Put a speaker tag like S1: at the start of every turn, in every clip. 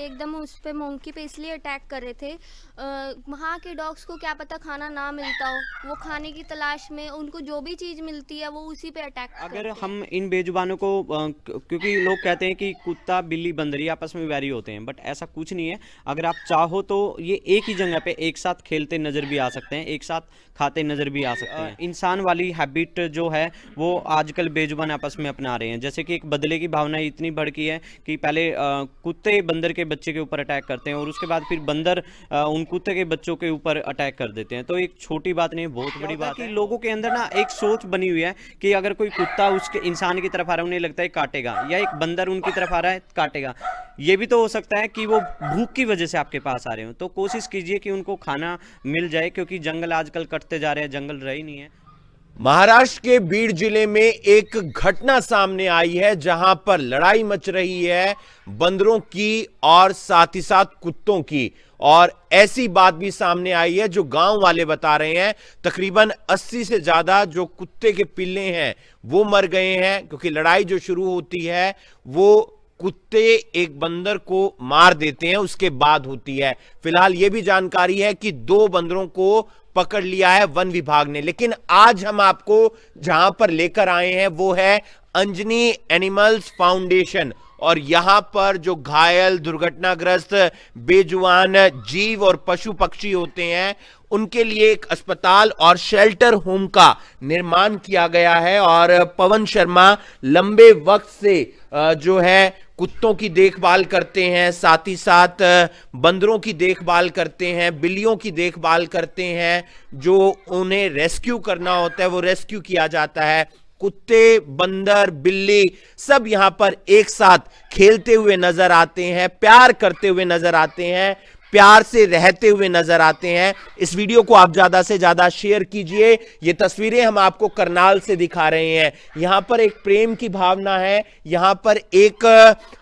S1: एकदम उस पे मोंकी पे इसलिए अटैक कर रहे थे। वहाँ के डॉग्स को क्या पता खाना ना मिलता हो, वो खाने की तलाश में उनको जो भी चीज़ मिलती है वो उसी पे अटैक
S2: अगर
S1: करते हैं।
S2: हम इन बेजुबानों को क्योंकि लोग कहते हैं कि कुत्ता बिल्ली बंदरी आपस में वैरी होते हैं, बट ऐसा कुछ नहीं है। अगर आप चाहो तो ये एक ही जगह पे एक साथ खेलते नजर भी आ सकते हैं, एक साथ खाते नजर भी आ सकते हैं। इंसान वाली हैबिट जो है वो आजकल बेजुबान आपस में अपना रहे हैं। जैसे कि एक बदले की भावना इतनी बढ़ गई है कि पहले कुत्ते बंदर के बच्चे के ऊपर अटैक करते हैं और उसके बाद फिर बंदर उन कुत्ते के बच्चों के ऊपर अटैक कर देते हैं। तो एक छोटी बात नहीं, बहुत बड़ी बात है कि लोगों के अंदर ना एक सोच बनी हुई है कि अगर कोई कुत्ता उसके इंसान की तरफ आ रहा है उन्हें लगता है काटेगा, या एक बंदर उनकी तरफ आ रहा है काटेगा। ये भी तो हो सकता है कि वो भूख की वजह से आपके पास आ रहे हो। तो कोशिश कीजिए कि उनको खाना मिल जाए, क्योंकि जंगल आजकल कटते जा रहे हैं, जंगल रहे ही नहीं है।
S3: महाराष्ट्र के बीड जिले में एक घटना सामने आई है जहां पर लड़ाई मच रही है बंदरों की और साथ ही साथ कुत्तों की। और ऐसी बात भी सामने आई है जो गांव वाले बता रहे हैं, तकरीबन 80 से ज्यादा जो कुत्ते के पिल्ले हैं वो मर गए हैं, क्योंकि लड़ाई जो शुरू होती है वो कुत्ते एक बंदर को मार देते हैं उसके बाद होती है। फिलहाल यह भी जानकारी है कि 2 बंदरों को पकड़ लिया है वन विभाग ने। लेकिन आज हम आपको जहां पर लेकर आए हैं वो है अंजनी एनिमल्स फाउंडेशन, और यहां पर जो घायल दुर्घटनाग्रस्त बेजुबान जीव और पशु पक्षी होते हैं उनके लिए एक अस्पताल और शेल्टर होम का निर्माण किया गया है। और पवन शर्मा लंबे वक्त से जो है कुत्तों की देखभाल करते हैं, साथ ही साथ बंदरों की देखभाल करते हैं, बिल्लियों की देखभाल करते हैं। जो उन्हें रेस्क्यू करना होता है वो रेस्क्यू किया जाता है। कुत्ते, बंदर, बिल्ली सब यहां पर एक साथ खेलते हुए नजर आते हैं, प्यार करते हुए नजर आते हैं, प्यार से रहते हुए नजर आते हैं। इस वीडियो को आप ज्यादा से ज्यादा शेयर कीजिए। ये तस्वीरें हम आपको करनाल से दिखा रहे हैं। यहां पर एक प्रेम की भावना है, यहां पर एक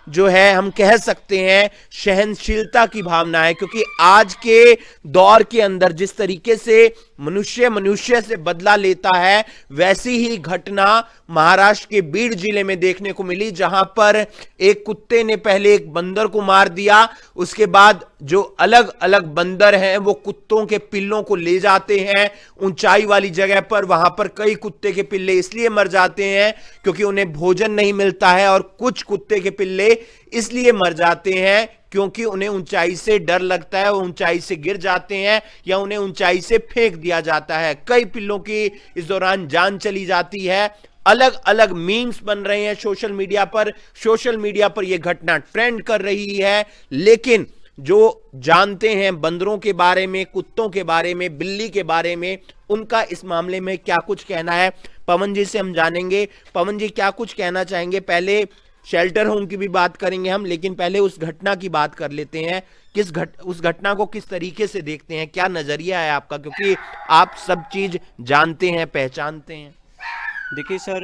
S3: जो है हम कह सकते हैं सहनशीलता की भावना है, क्योंकि आज के दौर के अंदर जिस तरीके से मनुष्य मनुष्य से बदला लेता है वैसी ही घटना महाराष्ट्र के बीड जिले में देखने को मिली, जहां पर एक कुत्ते ने पहले एक बंदर को मार दिया, उसके बाद जो अलग अलग बंदर हैं वो कुत्तों के पिल्लों को ले जाते हैं ऊंचाई वाली जगह पर। वहां पर कई कुत्ते के पिल्ले इसलिए मर जाते हैं क्योंकि उन्हें भोजन नहीं मिलता है, और कुछ कुत्ते के पिल्ले इसलिए मर जाते हैं क्योंकि उन्हें ऊंचाई से डर लगता है, वो ऊंचाई से गिर जाते हैं या उन्हें ऊंचाई से फेंक दिया जाता है। कई पिल्लों की इस दौरान जान चली जाती है। अलग अलग मीम्स बन रहे हैं सोशल मीडिया पर यह घटना ट्रेंड कर रही है। लेकिन जो जानते हैं बंदरों के बारे में, कुत्तों के बारे में, बिल्ली के बारे में, उनका इस मामले में क्या कुछ कहना है पवन जी से हम जानेंगे। पवन जी क्या कुछ कहना चाहेंगे? पहले शेल्टर होम की भी बात करेंगे हम, लेकिन पहले उस घटना की बात कर लेते हैं। उस घटना को किस तरीके से देखते हैं, क्या नजरिया है आपका, क्योंकि आप सब चीज जानते हैं, पहचानते हैं।
S2: देखिए सर,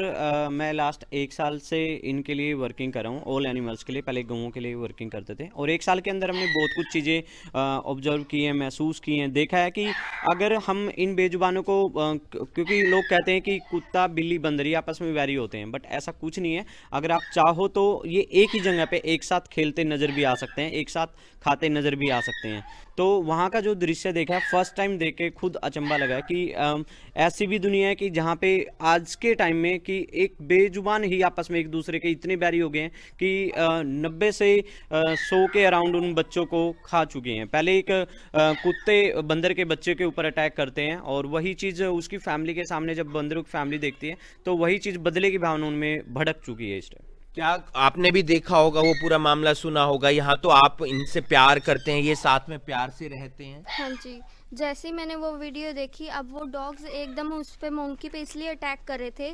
S2: मैं लास्ट 1 साल से इनके लिए वर्किंग कर रहा हूँ, ऑल एनिमल्स के लिए। पहले गऊँ के लिए वर्किंग करते थे, और 1 साल के अंदर हमने बहुत कुछ चीज़ें ऑब्जर्व की हैं, महसूस की हैं, देखा है कि अगर हम इन बेजुबानों को क्योंकि लोग कहते हैं कि कुत्ता बिल्ली बंदरी आपस में वैरी होते हैं, बट ऐसा कुछ नहीं है। अगर आप चाहो तो ये एक ही जगह पे एक साथ खेलते नज़र भी आ सकते हैं, एक साथ खाते नज़र भी आ सकते हैं। तो वहाँ का जो दृश्य देखा है, फर्स्ट टाइम देख के खुद अचंभा लगा कि ऐसी भी दुनिया है कि जहाँ पे आज के टाइम में कि एक बेजुबान ही आपस में एक दूसरे के इतने बैरी हो गए हैं कि 90 से 100 के अराउंड उन बच्चों को खा चुके हैं। पहले एक कुत्ते बंदर के बच्चे के ऊपर अटैक करते हैं, और वही चीज़ उसकी फैमिली के सामने जब बंदरों की फैमिली देखती है तो वही चीज़ बदले की भावना उनमें भड़क चुकी है इस टाइम।
S3: क्या आपने भी देखा होगा, वो पूरा मामला सुना होगा। यहाँ तो आप इनसे प्यार करते हैं, ये साथ में प्यार से रहते हैं।
S1: हाँ जी, जैसे ही मैंने वो वीडियो देखी, अब वो डॉग्स एकदम उस पे मोंकी पे इसलिए अटैक कर रहे थे।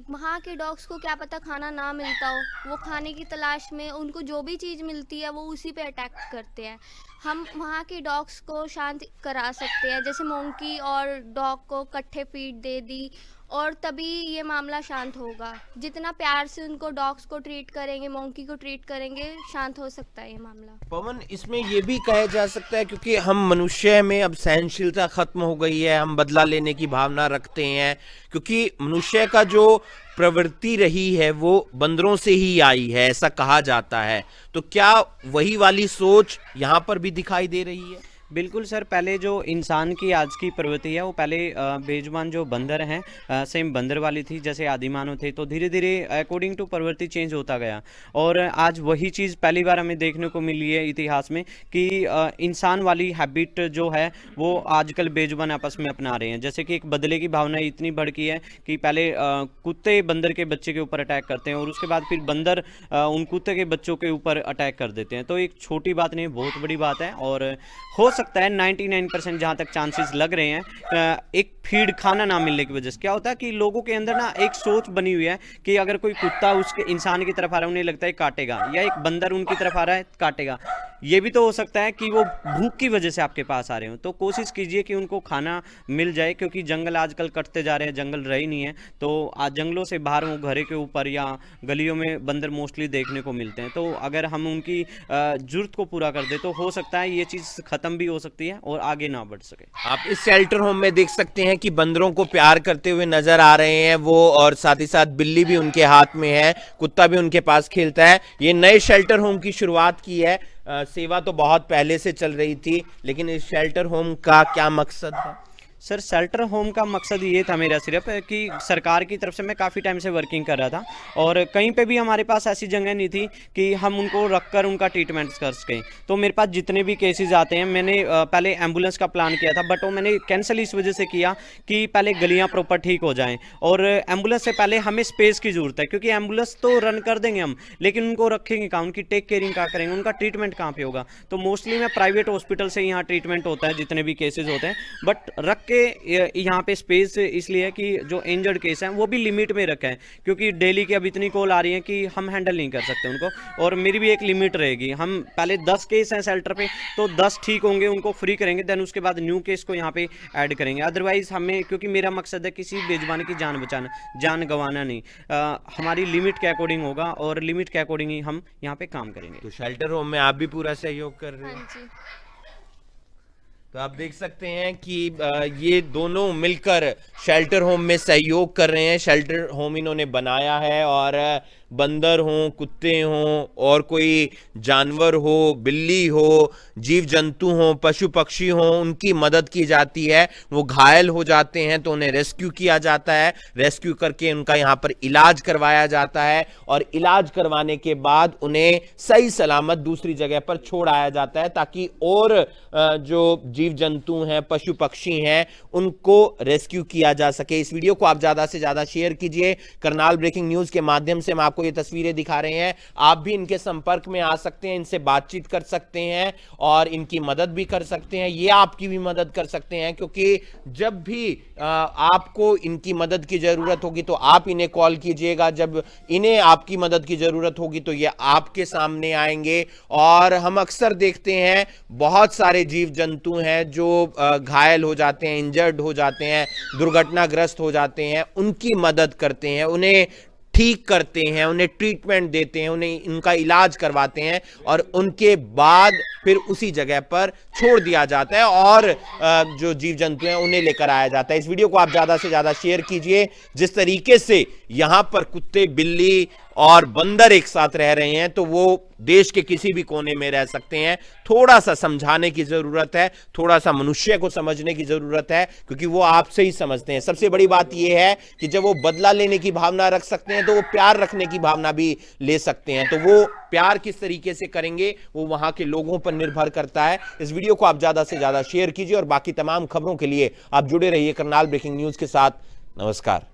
S1: वहाँ के डॉग्स को क्या पता खाना ना मिलता हो, वो खाने की तलाश में उनको जो भी चीज़ मिलती है वो उसी पे अटैक करते हैं। हम वहाँ के डॉग्स को शांत करा सकते हैं, जैसे मोंकी और डॉग को इकट्ठे फीड दे दी और तभी ये मामला शांत होगा। जितना प्यार से उनको डॉग्स को ट्रीट करेंगे, मोंकी को ट्रीट करेंगे, शांत हो सकता है ये मामला।
S3: पवन, इसमें ये भी कहा जा सकता है क्योंकि हम मनुष्य में अब सहनशीलता खत्म हो गई है, हम बदला लेने की भावना रखते हैं, क्योंकि मनुष्य का जो प्रवृत्ति रही है वो बंदरों से ही आई है, ऐसा कहा जाता है। तो क्या वही वाली सोच यहाँ पर भी दिखाई दे रही है?
S2: बिल्कुल सर, पहले जो इंसान की आज की प्रवृत्ति है वो पहले बेजुबान जो बंदर हैं सेम बंदर वाली थी जैसे आदिमानव थे, तो धीरे धीरे अकॉर्डिंग टू प्रवृत्ति चेंज होता गया और आज वही चीज़ पहली बार हमें देखने को मिली है इतिहास में कि इंसान वाली हैबिट जो है वो आजकल बेजुबान आपस में अपना रहे हैं। जैसे कि एक बदले की भावना इतनी बढ़ गई है कि पहले कुत्ते बंदर के बच्चे के ऊपर अटैक करते हैं और उसके बाद फिर बंदर उन कुत्ते के बच्चों के ऊपर अटैक कर देते हैं। तो एक छोटी बात नहीं, बहुत बड़ी बात है और हो सकता है 99% जहाँ तक चांसेस लग रहे हैं एक फीड खाना ना मिलने की वजह से क्या होता है कि लोगों के अंदर ना एक सोच बनी हुई है कि अगर कोई कुत्ता उसके इंसान की तरफ आ रहा है उन्हें लगता है काटेगा, या एक बंदर उनकी तरफ आ रहा है काटेगा। ये भी तो हो सकता है कि वो भूख की वजह से आपके पास आ रहे हो, तो कोशिश कीजिए कि उनको खाना मिल जाए, क्योंकि जंगल आजकल कटते जा रहे हैं, जंगल रहे नहीं है। तो आज जंगलों से बाहर हो, घरे के ऊपर या गलियों में बंदर मोस्टली देखने को मिलते हैं। तो अगर हम उनकी जरूरत को पूरा कर दे तो हो सकता है ये चीज़ ख़त्म भी हो सकती है और आगे ना बढ़ सके।
S3: आप इस शेल्टर होम में देख सकते हैं कि बंदरों को प्यार करते हुए नजर आ रहे हैं वो, और साथ ही साथ बिल्ली भी उनके हाथ में है, कुत्ता भी उनके पास खेलता है। ये नए शेल्टर होम की शुरुआत की है, सेवा तो बहुत पहले से चल रही थी, लेकिन इस शेल्टर होम का क्या मकसद है?
S2: सर शेल्टर होम का मकसद ये था मेरा सिर्फ कि सरकार की तरफ से मैं काफ़ी टाइम से वर्किंग कर रहा था और कहीं पे भी हमारे पास ऐसी जगह नहीं थी कि हम उनको रखकर उनका ट्रीटमेंट कर सकें। तो मेरे पास जितने भी केसेस आते हैं, मैंने पहले एम्बुलेंस का प्लान किया था बट वो मैंने कैंसिल इस वजह से किया कि पहले गलियाँ प्रॉपर ठीक हो जाएँ और एम्बुलेंस से पहले हमें स्पेस की ज़रूरत है, क्योंकि एम्बुलेंस तो रन कर देंगे हम लेकिन उनको रखेंगे कहाँ, उनकी टेक केयरिंग कहाँ करेंगे, उनका ट्रीटमेंट कहाँ पे होगा। तो मोस्टली मैं प्राइवेट हॉस्पिटल से यहाँ ट्रीटमेंट होता है जितने भी केसेज होते हैं, बट रख के यहाँ पे स्पेस इसलिए है कि जो इंजर्ड केस हैं वो भी लिमिट में रखा है, क्योंकि डेली की अब इतनी कॉल आ रही है कि हम हैंडल नहीं कर सकते उनको, और मेरी भी एक लिमिट रहेगी। हम पहले 10 केस हैं शेल्टर पे तो 10 ठीक होंगे, उनको फ्री करेंगे, देन उसके बाद न्यू केस को यहाँ पे ऐड करेंगे। अदरवाइज हमें, क्योंकि मेरा मकसद है किसी बेजुबान की जान बचाना, जान गंवाना नहीं, हमारी लिमिट के अकॉर्डिंग होगा और लिमिट के अकॉर्डिंग ही हम यहाँ पे काम करेंगे।
S3: तो शेल्टर होम में आप भी पूरा सहयोग कर रहे हो?
S1: हाँ जी।
S3: तो आप देख सकते हैं कि ये दोनों मिलकर शेल्टर होम में सहयोग कर रहे हैं। शेल्टर होम इन्होंने बनाया है और बंदर हों, कुत्ते हों और कोई जानवर हो, बिल्ली हो, जीव जंतु हों, पशु पक्षी हों, उनकी मदद की जाती है। वो घायल हो जाते हैं तो उन्हें रेस्क्यू किया जाता है, रेस्क्यू करके उनका यहाँ पर इलाज करवाया जाता है और इलाज करवाने के बाद उन्हें सही सलामत दूसरी जगह पर छोड़ आया जाता है ताकि और जो जीव जंतु हैं, पशु पक्षी हैं, उनको रेस्क्यू किया जा सके। इस वीडियो को आप ज्यादा से ज्यादा शेयर कीजिए। करनाल ब्रेकिंग न्यूज के माध्यम से हम आपको ये तस्वीरें दिखा रहे हैं, आप भी इनके संपर्क में आ सकते हैं, इनसे बातचीत कर सकते हैं और इनकी मदद भी कर सकते हैं। ये आपकी भी मदद कर सकते हैं, क्योंकि जब भी आपको इनकी मदद की जरूरत होगी तो आप इन्हें कॉल कीजिएगा, जब इन्हें आपकी मदद की जरूरत होगी तो ये आपके सामने आएंगे। और हम अक्सर देखते हैं बहुत सारे जीव जंतु हैं जो घायल हो जाते हैं, इंजर्ड हो जाते हैं, दुर्घटनाग्रस्त हो जाते हैं, उनकी मदद करते हैं, उन्हें ठीक करते हैं, उन्हें ट्रीटमेंट देते हैं, उन्हें उनका इलाज करवाते हैं और उनके बाद फिर उसी जगह पर छोड़ दिया जाता है और जो जीव जंतु हैं उन्हें लेकर आया जाता है। इस वीडियो को आप ज्यादा से ज्यादा शेयर कीजिए। जिस तरीके से यहां पर कुत्ते, बिल्ली और बंदर एक साथ रह रहे हैं तो वो देश के किसी भी कोने में रह सकते हैं। थोड़ा सा समझाने की जरूरत है, थोड़ा सा मनुष्य को समझने की जरूरत है, क्योंकि वो आपसे ही समझते हैं। सबसे बड़ी बात यह है कि जब वो बदला लेने की भावना रख सकते हैं तो वो प्यार रखने की भावना भी ले सकते हैं। तो वो प्यार किस तरीके से करेंगे वो वहां के लोगों पर निर्भर करता है। इस वीडियो को आप ज्यादा से ज्यादा शेयर कीजिए और बाकी तमाम खबरों के लिए आप जुड़े रहिए करनाल ब्रेकिंग न्यूज के साथ। नमस्कार।